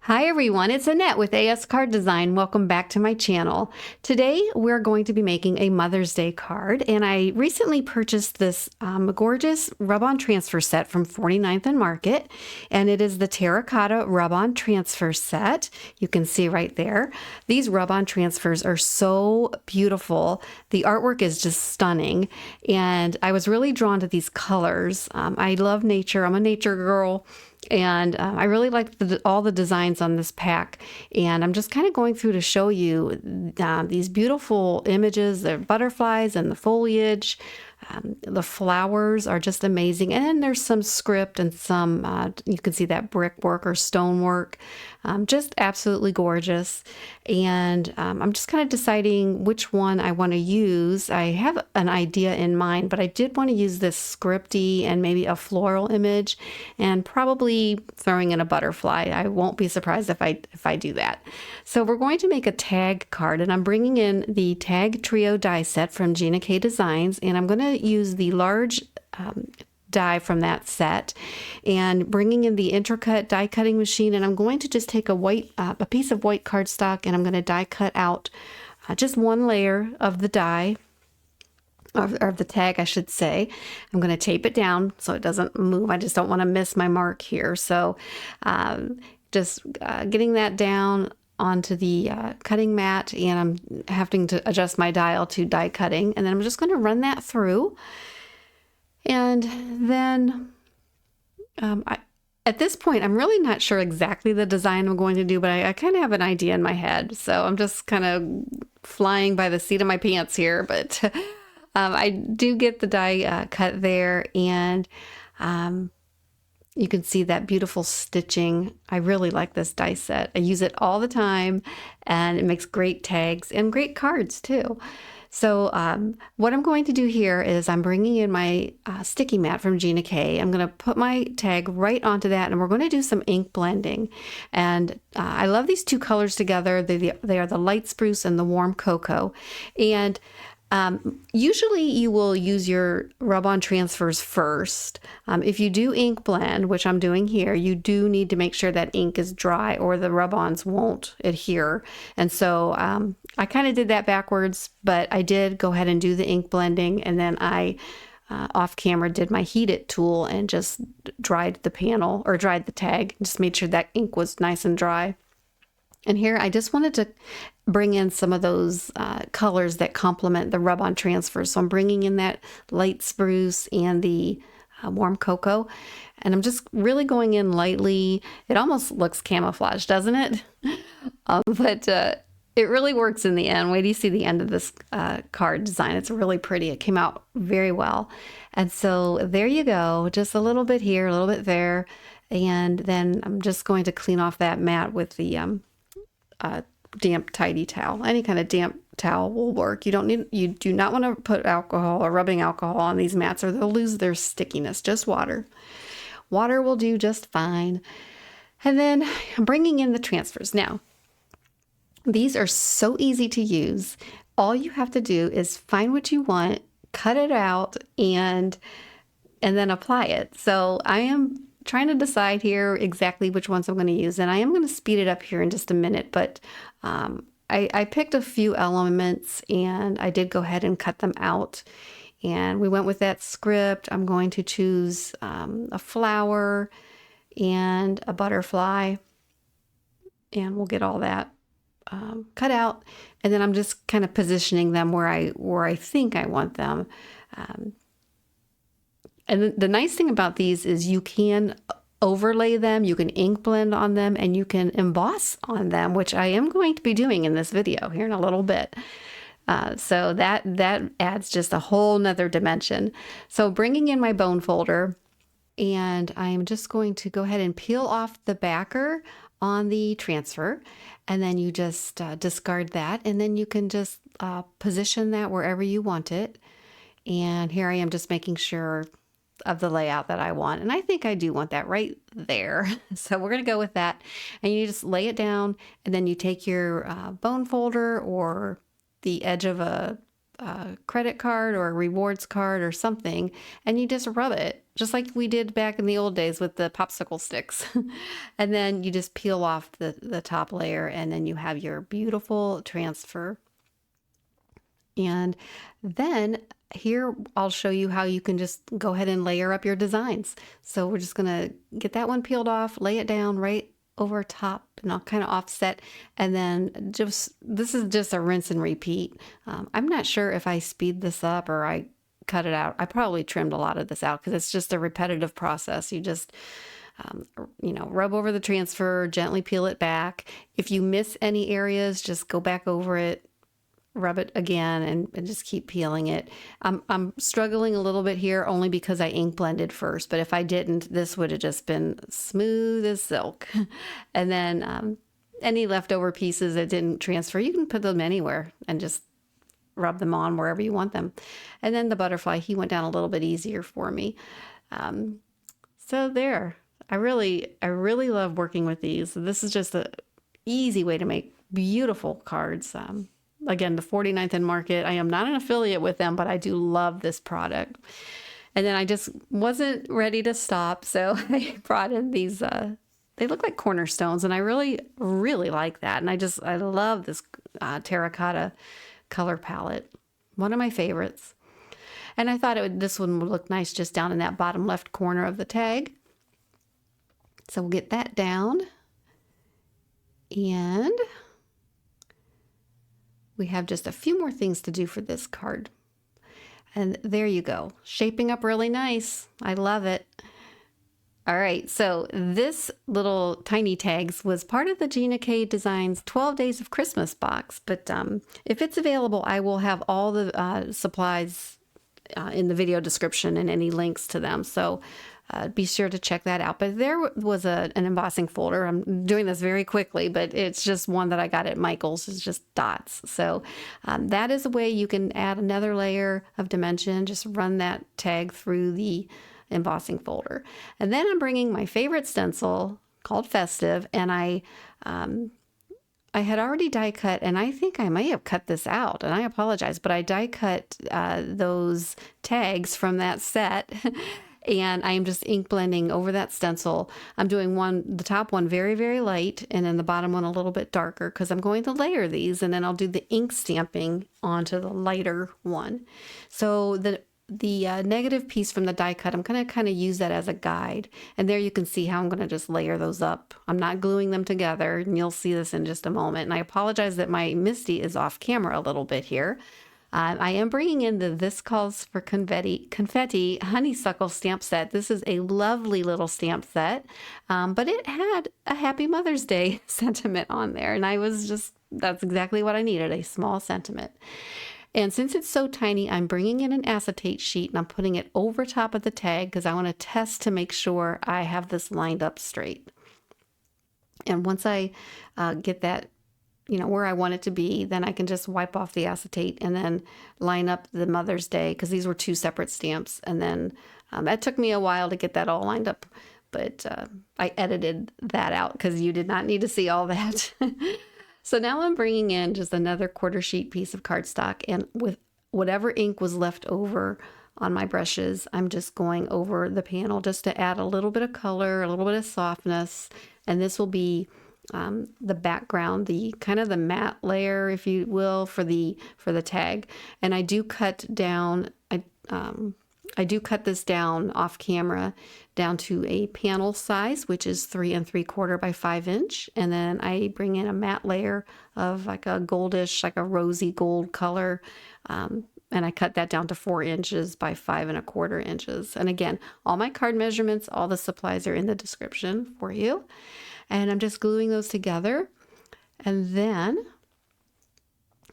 Hi everyone, it's Annette with ASCardDesign. Welcome back to my channel. Today we're going to be making a Mother's Day card, and I recently purchased this gorgeous Rub On Transfer set from 49th and Market, and it is the Terracotta Rub On Transfer set. You can see right there. These Rub On Transfers are so beautiful. The artwork is just stunning, and I was really drawn to these colors. I love nature. I'm a nature girl. And I really like all the designs on this pack, and I'm just kind of going through to show you these beautiful images, the butterflies and the foliage. The flowers are just amazing, and there's some script and some you can see that brickwork or stonework, just absolutely gorgeous. And I'm just kind of deciding which one I want to use. I have an idea in mind, but I did want to use this scripty and maybe a floral image, and probably throwing in a butterfly. I won't be surprised if I do that. So we're going to make a tag card, and I'm bringing in the Tag Trio die set from Gina K Designs, and I'm going to use the large die from that set and bringing in the intricate die cutting machine, and I'm going to just take a piece of white cardstock, and I'm going to die cut out just one layer of the die or the tag, I should say. I'm going to tape it down so it doesn't move. I just don't want to miss my mark here. So just getting that down onto the cutting mat, and I'm having to adjust my dial to die cutting, and then I'm just going to run that through. And then at this point, I'm really not sure exactly the design I'm going to do, but I kind of have an idea in my head. So I'm just kind of flying by the seat of my pants here, but I do get the die cut there, and you can see that beautiful stitching. I really like this die set. I use it all the time, and it makes great tags and great cards too. So what I'm going to do here is I'm bringing in my sticky mat from Gina K. I'm going to put my tag right onto that, and we're going to do some ink blending. And I love these two colors together. They are the light spruce and the warm cocoa. And usually you will use your rub-on transfers first. If you do ink blend, which I'm doing here, you do need to make sure that ink is dry or the rub-ons won't adhere. And so I kind of did that backwards, but I did go ahead and do the ink blending, and then I off camera did my heat it tool and just dried the panel, or dried the tag, just made sure that ink was nice and dry. And here I just wanted to bring in some of those colors that complement the rub-on transfers. So I'm bringing in that light spruce and the warm cocoa, and I'm just really going in lightly. It almost looks camouflage, doesn't it? But it really works in the end. Wait till you see the end of this card design. It's really pretty. It came out very well. And so there you go, just a little bit here, a little bit there. And then I'm just going to clean off that mat with the damp tidy towel. Any kind of damp towel will work. You do not want to put alcohol or rubbing alcohol on these mats, or they'll lose their stickiness. Just water will do just fine. And then I'm bringing in the transfers. Now these are so easy to use. All you have to do is find what you want, cut it out, and then apply it. So I am trying to decide here exactly which ones I'm going to use, and I am going to speed it up here in just a minute, but I picked a few elements, and I did go ahead and cut them out, and we went with that script. I'm going to choose a flower and a butterfly, and we'll get all that cut out, and then I'm just kind of positioning them where I think I want them. And the nice thing about these is you can overlay them, you can ink blend on them, and you can emboss on them, which I am going to be doing in this video here in a little bit. So that adds just a whole nother dimension. So bringing in my bone folder, and I'm just going to go ahead and peel off the backer on the transfer, and then you just discard that, and then you can just position that wherever you want it. And here I am just making sure of the layout that I want, and I think I do want that right there. So we're going to go with that, and you just lay it down, and then you take your bone folder or the edge of a credit card or a rewards card or something, and you just rub it, just like we did back in the old days with the popsicle sticks. And then you just peel off the top layer, and then you have your beautiful transfer. And then here I'll show you how you can just go ahead and layer up your designs. So we're just gonna get that one peeled off, lay it down right over top, and I'll kind of offset, and then this is just a rinse and repeat. I'm not sure if I speed this up or I cut it out. I probably trimmed a lot of this out because it's just a repetitive process. You just rub over the transfer, gently peel it back. If you miss any areas, just go back over it, rub it again, and just keep peeling it. I'm struggling a little bit here only because I ink blended first, but if I didn't, this would have just been smooth as silk. And then any leftover pieces that didn't transfer, you can put them anywhere and just rub them on wherever you want them. And then the butterfly, he went down a little bit easier for me. So there, I really love working with these. This is just an easy way to make beautiful cards. Again, the 49th and Market, I am not an affiliate with them, but I do love this product. And then I just wasn't ready to stop, so I brought in these, they look like cornerstones, and I really like that. And I love this terracotta color palette, one of my favorites. And I thought this one would look nice just down in that bottom left corner of the tag. So we'll get that down. And we have just a few more things to do for this card. And there you go, shaping up really nice. I love it. All right, so this little tiny tags was part of the Gina K Designs 12 Days of Christmas box, but if it's available, I will have all the supplies in the video description and any links to them. So be sure to check that out. But there was an embossing folder. I'm doing this very quickly, but it's just one that I got at Michael's. It's just dots. So that is a way you can add another layer of dimension. Just run that tag through the embossing folder. And then I'm bringing my favorite stencil called Festive, and I had already die cut, and I think I may have cut this out, and I apologize, but I die cut those tags from that set. And I am just ink blending over that stencil. I'm doing the top one very, very light, and then the bottom one a little bit darker, because I'm going to layer these, and then I'll do the ink stamping onto the lighter one. So the negative piece from the die cut, I'm going to kind of use that as a guide. And there you can see how I'm going to just layer those up. I'm not gluing them together, and you'll see this in just a moment. And I apologize that my Misty is off camera a little bit here. I am bringing in the This Calls for Confetti Honeysuckle stamp set. This is a lovely little stamp set, but it had a Happy Mother's Day sentiment on there, and that's exactly what I needed, a small sentiment. And since it's so tiny, I'm bringing in an acetate sheet, and I'm putting it over top of the tag because I want to test to make sure I have this lined up straight. And once I get that where I want it to be, then I can just wipe off the acetate and then line up the Mother's Day, because these were two separate stamps. And then that took me a while to get that all lined up, but I edited that out because you did not need to see all that. So now I'm bringing in just another quarter sheet piece of cardstock, and with whatever ink was left over on my brushes, I'm just going over the panel just to add a little bit of color, a little bit of softness. And this will be the background, the kind of the matte layer, if you will, for the tag. And I do cut down, I do cut this down off camera down to a panel size, which is 3 3/4 by 5 inch. And then I bring in a matte layer of like a goldish, like a rosy gold color. And I cut that down to 4 inches by 5 1/4 inches. And again, all my card measurements, all the supplies are in the description for you. And I'm just gluing those together, and then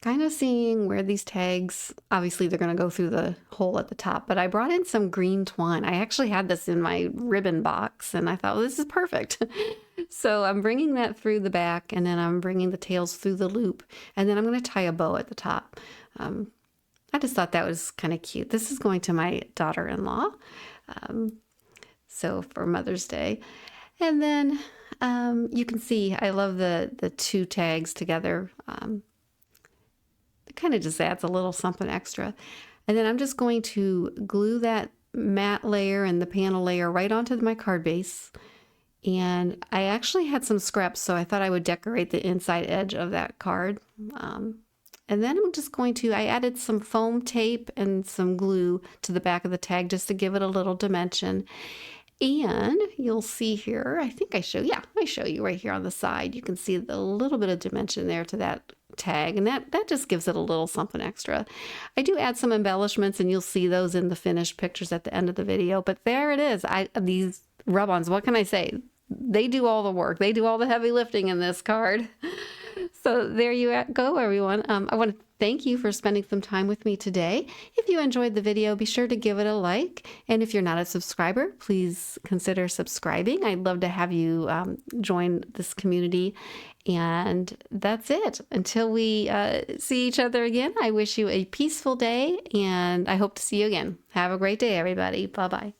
kind of seeing where these tags, obviously they're going to go through the hole at the top, but I brought in some green twine. I actually had this in my ribbon box, and I thought, well, this is perfect. So I'm bringing that through the back, and then I'm bringing the tails through the loop, and then I'm going to tie a bow at the top. I just thought that was kind of cute. This is going to my daughter-in-law, so for Mother's Day. And then you can see I love the two tags together. it kind of just adds a little something extra. And then I'm just going to glue that matte layer and the panel layer right onto my card base. And I actually had some scraps, so I thought I would decorate the inside edge of that card. And then I'm just going to, I added some foam tape and some glue to the back of the tag just to give it a little dimension. And you'll see here, I think I show you right here on the side. You can see the little bit of dimension there to that tag, and that just gives it a little something extra. I do add some embellishments, and you'll see those in the finished pictures at the end of the video. But there it is. These rub-ons, what can I say? They do all the work. They do all the heavy lifting in this card. So there you go, everyone. I want to thank you for spending some time with me today. If you enjoyed the video, be sure to give it a like. And if you're not a subscriber, please consider subscribing. I'd love to have you join this community. And that's it. Until we see each other again, I wish you a peaceful day, and I hope to see you again. Have a great day, everybody. Bye-bye.